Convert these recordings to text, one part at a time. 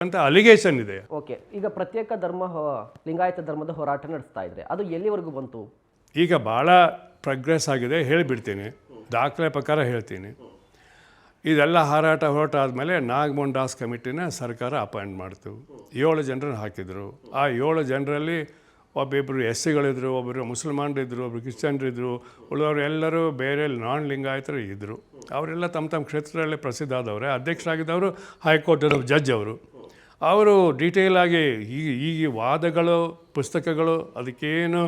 ಅಂತ ಅಲಿಗೇಷನ್ ಇದೆ. ಓಕೆ, ಈಗ ಪ್ರತ್ಯೇಕ ಧರ್ಮ ಲಿಂಗಾಯತ ಧರ್ಮದ ಹೋರಾಟ ನಡೆಸ್ತಾ ಇದ್ರೆ ಅದು ಎಲ್ಲಿವರೆಗೂ ಬಂತು? ಈಗ ಭಾಳ ಪ್ರೋಗ್ರೆಸ್ ಆಗಿದೆ, ಹೇಳಿಬಿಡ್ತೀನಿ, ದಾಖಲೆ ಪ್ರಕಾರ ಹೇಳ್ತೀನಿ. ಇದೆಲ್ಲ ಹೋರಾಟ ಆದಮೇಲೆ ನಾಗಮೋಹನ್ ದಾಸ್ ಕಮಿಟಿನ ಸರ್ಕಾರ ಅಪಾಯಿಂಟ್ ಮಾಡ್ತು. 7 ಜನರನ್ನು ಹಾಕಿದರು. ಆ 7 ಜನರಲ್ಲಿ ಒಬ್ಬಿಬ್ಬರು ಎಸ್ ಸಿಗಳಿದ್ರು, ಒಬ್ಬರು ಮುಸಲ್ಮಾನರಿದ್ದರು, ಒಬ್ಬರು ಕ್ರಿಶ್ಚಿಯನ್ರಿದ್ದರು, ಉಳಿದವರು ಎಲ್ಲರೂ ಬೇರೆ ನಾನ್ ಲಿಂಗಾಯತರು ಇದ್ದರು. ಅವರೆಲ್ಲ ತಮ್ಮ ಕ್ಷೇತ್ರದಲ್ಲಿ ಪ್ರಸಿದ್ಧ ಆದವರೇ. ಅಧ್ಯಕ್ಷರಾಗಿದ್ದವರು ಹೈಕೋರ್ಟ್ ಜಡ್ಜ್ ಅವರು ಡೀಟೇಲಾಗಿ ಈ ವಾದಗಳು, ಪುಸ್ತಕಗಳು, ಅದಕ್ಕೇನು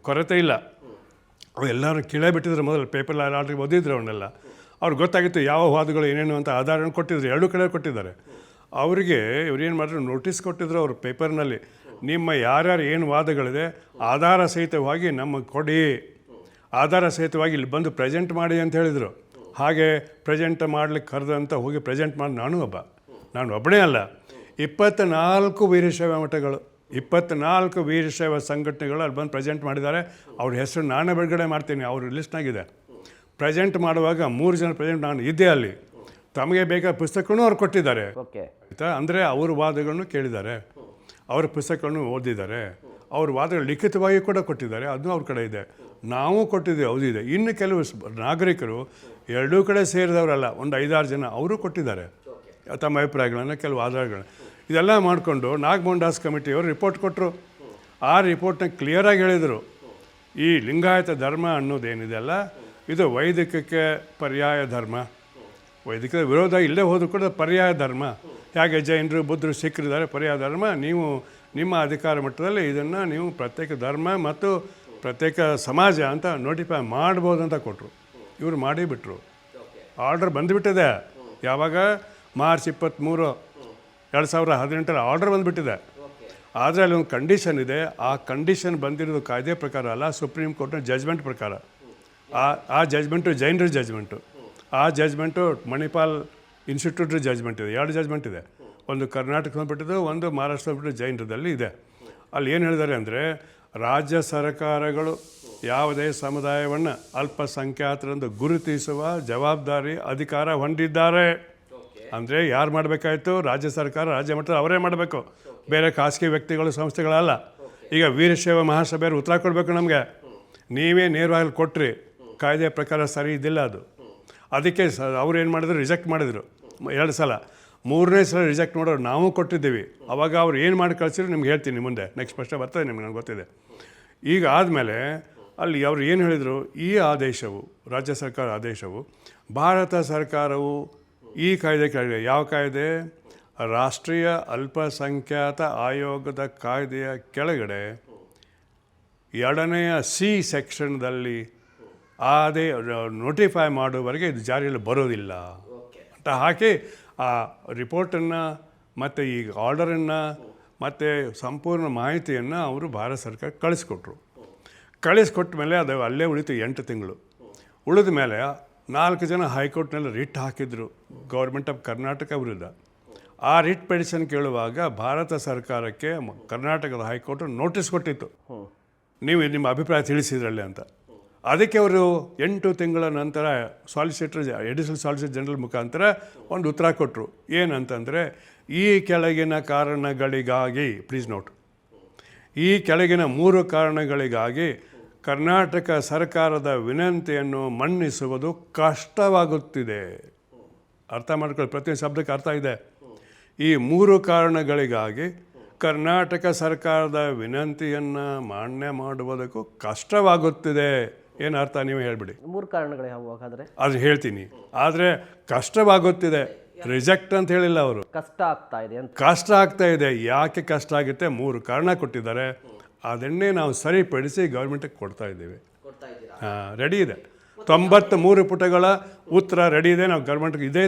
ಕೊರತೆ ಇಲ್ಲ. ಅವೆಲ್ಲರೂ ಬಿಟ್ಟಿದ್ರು. ಮೊದಲು ಪೇಪರ್ ಆರ್ಡ್ರಿಗೆ ಓದಿದ್ರು ಅವನ್ನೆಲ್ಲ. ಅವ್ರಿಗೆ ಗೊತ್ತಾಗಿತ್ತು ಯಾವ ವಾದಗಳು ಏನೇನು ಅಂತ ಆಧಾರ ಕೊಟ್ಟಿದ್ರು. 2 ಕಡೆ ಕೊಟ್ಟಿದ್ದಾರೆ. ಅವರಿಗೆ ಇವ್ರೇನು ಮಾಡಿದ್ರು, ನೋಟಿಸ್ ಕೊಟ್ಟಿದ್ರು ಅವ್ರ ಪೇಪರ್ನಲ್ಲಿ, ನಿಮ್ಮ ಯಾರ್ಯಾರು ಏನು ವಾದಗಳಿದೆ ಆಧಾರ ಸಹಿತವಾಗಿ ನಮಗೆ ಕೊಡಿ, ಆಧಾರ ಸಹಿತವಾಗಿ ಇಲ್ಲಿ ಬಂದು ಪ್ರೆಸೆಂಟ್ ಮಾಡಿ ಅಂತ ಹೇಳಿದರು. ಹಾಗೆ ಪ್ರೆಸೆಂಟ್ ಮಾಡಲಿಕ್ಕೆ ಕರೆದಂತ ಹೋಗಿ ಪ್ರೆಸೆಂಟ್ ಮಾಡಿ ನಾನು ಒಬ್ಬನೇ ಅಲ್ಲ, 24 ವೀರಶೈವ ಮಠಗಳು, 24 ವೀರಶೈವ ಸಂಘಟನೆಗಳು ಅಲ್ಲಿ ಬಂದು ಪ್ರೆಸೆಂಟ್ ಮಾಡಿದ್ದಾರೆ. ಅವ್ರ ಹೆಸರು ನಾನೇ ಬಿಡುಗಡೆ ಮಾಡ್ತೀನಿ, ಅವ್ರ ಲಿಸ್ಟ್ನಾಗಿದೆ. ಪ್ರೆಸೆಂಟ್ ಮಾಡುವಾಗ 3 ಜನ ಪ್ರೆಸೆಂಟ್ ನಾನು ಇದ್ದೆ ಅಲ್ಲಿ. ತಮಗೆ ಬೇಕಾದ ಪುಸ್ತಕನೂ ಅವ್ರು ಕೊಟ್ಟಿದ್ದಾರೆ ಆಯಿತಾ. ಅಂದರೆ ಅವ್ರ ವಾದಗಳನ್ನು ಕೇಳಿದ್ದಾರೆ, ಅವ್ರ ಪುಸ್ತಕಗಳನ್ನು ಓದಿದ್ದಾರೆ, ಅವ್ರ ವಾದಗಳು ಲಿಖಿತವಾಗಿ ಕೂಡ ಕೊಟ್ಟಿದ್ದಾರೆ, ಅದನ್ನು ಅವ್ರ ಕಡೆ ಇದೆ. ನಾವು ಕೊಟ್ಟಿದ್ದೀವಿ, ಹೌದಿದೆ. ಇನ್ನು ಕೆಲವು ನಾಗರಿಕರು 2 ಕಡೆ ಸೇರಿದವರಲ್ಲ, ಒಂದು 5-6 ಜನ ಅವರು ಕೊಟ್ಟಿದ್ದಾರೆ ತಮ್ಮ ಅಭಿಪ್ರಾಯಗಳನ್ನು, ಕೆಲವು ಆಧಾರಗಳನ್ನ. ಇದೆಲ್ಲ ಮಾಡಿಕೊಂಡು ನಾಗಮೋಹನ್ ದಾಸ್ ಕಮಿಟಿಯವರು ರಿಪೋರ್ಟ್ ಕೊಟ್ಟರು. ಆ ರಿಪೋರ್ಟ್ನ ಕ್ಲಿಯರಾಗಿ ಹೇಳಿದರು, ಈ ಲಿಂಗಾಯತ ಧರ್ಮ ಅನ್ನೋದೇನಿದೆಯಲ್ಲ, ಇದು ವೈದಿಕಕ್ಕೆ ಪರ್ಯಾಯ ಧರ್ಮ. ವೈದಿಕದ ವಿರೋಧ ಇಲ್ಲೇ ಹೋದರೂ ಕೂಡ ಪರ್ಯಾಯ ಧರ್ಮ. ಹೇಗೆ ಜೈನರು, ಬುದ್ಧರು, ಸಿಖ್ರಿದ್ದಾರೆ ಪರ್ಯಾಯ ಧರ್ಮ, ನೀವು ನಿಮ್ಮ ಅಧಿಕಾರ ಮಟ್ಟದಲ್ಲಿ ಇದನ್ನು ನೀವು ಪ್ರತ್ಯೇಕ ಧರ್ಮ ಮತ್ತು ಪ್ರತ್ಯೇಕ ಸಮಾಜ ಅಂತ ನೋಟಿಫೈ ಮಾಡ್ಬೋದು ಅಂತ ಕೊಟ್ಟರು. ಇವರು ಮಾಡಿಬಿಟ್ರು. ಆರ್ಡರ್ ಬಂದುಬಿಟ್ಟಿದೆ. ಯಾವಾಗ? ಮಾರ್ಚ್ 23, 2018 ಆರ್ಡರ್ ಬಂದುಬಿಟ್ಟಿದೆ. ಆದರೆ ಅಲ್ಲಿ ಒಂದು ಕಂಡೀಷನ್ ಇದೆ. ಆ ಕಂಡೀಷನ್ ಬಂದಿರೋದು ಕಾಯ್ದೆ ಪ್ರಕಾರ ಅಲ್ಲ, ಸುಪ್ರೀಂ ಕೋರ್ಟ್ನ ಜಜ್ಮೆಂಟ್ ಪ್ರಕಾರ. ಆ ಜಜ್ಮೆಂಟು ಜೈನರ ಜಜ್ಮೆಂಟು. ಆ ಜಜ್ಮೆಂಟು ಮಣಿಪಾಲ್ ಇನ್ಸ್ಟಿಟ್ಯೂಟ್ ಜಜ್ಮೆಂಟ್ ಇದೆ. 2 ಜಜ್ಮೆಂಟ್ ಇದೆ. ಒಂದು ಕರ್ನಾಟಕ ಸಂಬಂಧಪಟ್ಟಿದ್ದು, ಒಂದು ಮಹಾರಾಷ್ಟ್ರ ಸಂಬಂಧಪಟ್ಟ ಜೈನರದಲ್ಲಿ ಇದೆ. ಅಲ್ಲಿ ಏನು ಹೇಳಿದ್ದಾರೆ ಅಂದರೆ, ರಾಜ್ಯ ಸರ್ಕಾರಗಳು ಯಾವುದೇ ಸಮುದಾಯವನ್ನು ಅಲ್ಪಸಂಖ್ಯಾತರೆಂದು ಗುರುತಿಸುವ ಜವಾಬ್ದಾರಿ, ಅಧಿಕಾರ ಹೊಂದಿದ್ದಾರೆ. ಅಂದರೆ ಯಾರು ಮಾಡಬೇಕಾಯ್ತು? ರಾಜ್ಯ ಸರ್ಕಾರ, ರಾಜ್ಯ ಮಟ್ಟದಲ್ಲಿ ಅವರೇ ಮಾಡಬೇಕು, ಬೇರೆ ಖಾಸಗಿ ವ್ಯಕ್ತಿಗಳು, ಸಂಸ್ಥೆಗಳಲ್ಲ. ಈಗ ವೀರಶೈವ ಮಹಾಸಭೆಯವರು ಉತ್ತರ ಕೊಡಬೇಕು ನಮಗೆ. ನೀವೇ ನೇರವಾಗಿ ಕೊಟ್ಟರೆ ಕಾಯ್ದೆ ಪ್ರಕಾರ ಸರಿ ಇದ್ದಿಲ್ಲ ಅದು. ಅದಕ್ಕೆ ಅವ್ರು ಏನು ಮಾಡಿದ್ರು, ರಿಜೆಕ್ಟ್ ಮಾಡಿದರು 2 ಸಲ. 3ನೇ ಸಲ ರಿಜೆಕ್ಟ್ ಮಾಡೋರು ನಾವು ಕೊಟ್ಟಿದ್ದೀವಿ. ಅವಾಗ ಅವ್ರು ಏನು ಮಾಡಿ ಕಳಿಸಿದ್ರು ನಿಮ್ಗೆ ಹೇಳ್ತೀನಿ ಮುಂದೆ, ನೆಕ್ಸ್ಟ್ ಪ್ರಶ್ನೆ ಬರ್ತದೆ ನಿಮ್ಗೆ, ನನಗೆ ಗೊತ್ತಿದೆ. ಈಗ ಆದಮೇಲೆ ಅಲ್ಲಿ ಅವರು ಏನು ಹೇಳಿದರು, ಈ ಆದೇಶವು, ರಾಜ್ಯ ಸರ್ಕಾರ ಆದೇಶವು, ಭಾರತ ಸರ್ಕಾರವು ಈ ಕಾಯ್ದೆ ಕೆಳಗೆ, ಯಾವ ಕಾಯ್ದೆ? ರಾಷ್ಟ್ರೀಯ ಅಲ್ಪಸಂಖ್ಯಾತ ಆಯೋಗದ ಕಾಯ್ದೆಯ ಕೆಳಗಡೆ 2ನೇ C ಸೆಕ್ಷನ್ದಲ್ಲಿ ಅದೇ ನೋಟಿಫೈ ಮಾಡುವವರೆಗೆ ಇದು ಜಾರಿಯಲ್ಲಿ ಬರೋದಿಲ್ಲ ಅಂತ ಹಾಕಿ ಆ ರಿಪೋರ್ಟನ್ನು ಮತ್ತು ಈ ಆರ್ಡರನ್ನು ಮತ್ತು ಸಂಪೂರ್ಣ ಮಾಹಿತಿಯನ್ನು ಅವರು ಭಾರತ ಸರ್ಕಾರಕ್ಕೆ ಕಳಿಸ್ಕೊಟ್ಟ ಮೇಲೆ ಅದು ಅಲ್ಲೇ ಉಳಿತು 8 ತಿಂಗಳು. ಉಳಿದ ಮೇಲೆ 4 ಜನ ಹೈಕೋರ್ಟ್ನಲ್ಲಿ ರಿಟ್ ಹಾಕಿದರು ಗೌರ್ಮೆಂಟ್ ಆಫ್ ಕರ್ನಾಟಕ ವಿರುದ್ಧ. ಆ ರಿಟ್ ಪಿಟಿಷನ್ ಕೇಳುವಾಗ ಭಾರತ ಸರ್ಕಾರಕ್ಕೆ ಕರ್ನಾಟಕದ ಹೈಕೋರ್ಟ್ ನೋಟಿಸ್ ಕೊಟ್ಟಿತ್ತು, ನೀವು ನಿಮ್ಮ ಅಭಿಪ್ರಾಯ ತಿಳಿಸಿದ್ರಲ್ಲಿ ಅಂತ. ಅದಕ್ಕೆ ಅವರು 8 ತಿಂಗಳ ನಂತರ ಅಡಿಷನಲ್ ಸಾಲಿಸಿಟರ್ ಜನರಲ್ ಮುಖಾಂತರ ಒಂದು ಉತ್ತರ ಕೊಟ್ಟರು. ಏನಂತಂದರೆ, ಈ ಕೆಳಗಿನ ಕಾರಣಗಳಿಗಾಗಿ, ಪ್ಲೀಸ್ ನೋಟ್, ಈ ಕೆಳಗಿನ 3 ಕಾರಣಗಳಿಗಾಗಿ ಕರ್ನಾಟಕ ಸರ್ಕಾರದ ವಿನಂತಿಯನ್ನು ಮನ್ನಿಸುವುದು ಕಷ್ಟವಾಗುತ್ತಿದೆ. ಅರ್ಥ ಮಾಡ್ಕೊಳ್ಳಿ, ಪ್ರತಿಯೊಂದು ಶಬ್ದಕ್ಕೆ ಅರ್ಥ ಇದೆ. ಈ 3 ಕಾರಣಗಳಿಗಾಗಿ ಕರ್ನಾಟಕ ಸರ್ಕಾರದ ವಿನಂತಿಯನ್ನು ಮಾನ್ಯ ಮಾಡುವುದಕ್ಕೂ ಕಷ್ಟವಾಗುತ್ತಿದೆ. ಏನು ಅರ್ಥ ನೀವು ಹೇಳಿಬಿಡಿ. 3 ಕಾರಣಗಳು ಯಾವುವು ಹಾಗಾದರೆ? ಅದು ಹೇಳ್ತೀನಿ. ಆದರೆ ಕಷ್ಟವಾಗುತ್ತಿದೆ, ರಿಜೆಕ್ಟ್ ಅಂತ ಹೇಳಿಲ್ಲ ಅವರು. ಕಷ್ಟ ಆಗ್ತಾ ಇದೆ. ಯಾಕೆ ಕಷ್ಟ ಆಗುತ್ತೆ? 3 ಕಾರಣ ಕೊಟ್ಟಿದ್ದಾರೆ. ಅದನ್ನೇ ನಾವು ಸರಿಪಡಿಸಿ ಗೌರ್ಮೆಂಟಿಗೆ ಕೊಡ್ತಾ ಇದ್ದೀವಿ. ರೆಡಿ ಇದೆ. 93 ಪುಟಗಳ ಉತ್ತರ ರೆಡಿ ಇದೆ. ನಾವು ಗೌರ್ಮೆಂಟ್ಗೆ ಇದೇ